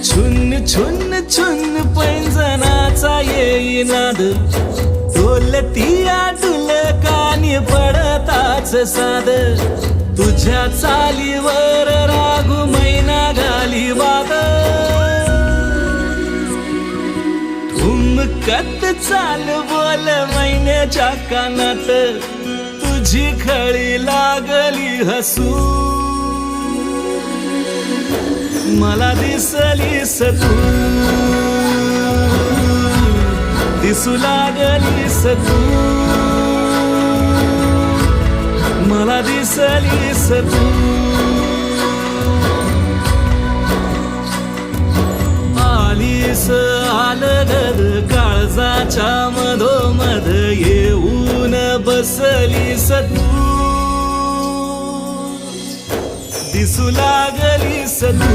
छुन छुन छुन पैंजनाचा येई नाद, डोलतीया डुलकानी पडताच साद. तुझ्या चालीवर रागू मैना घाली वाद, ठुमकत चाल बोल मैन्याच्या कानात. तुझी खळी लागली हसू, मला दिसलीस तू, दिसू लागलीस तू, मला दिसलीस तू. आलीस आलगद काळजाच्या मधोमध, येऊन बसलीस तू, दिसू लागलीस तू.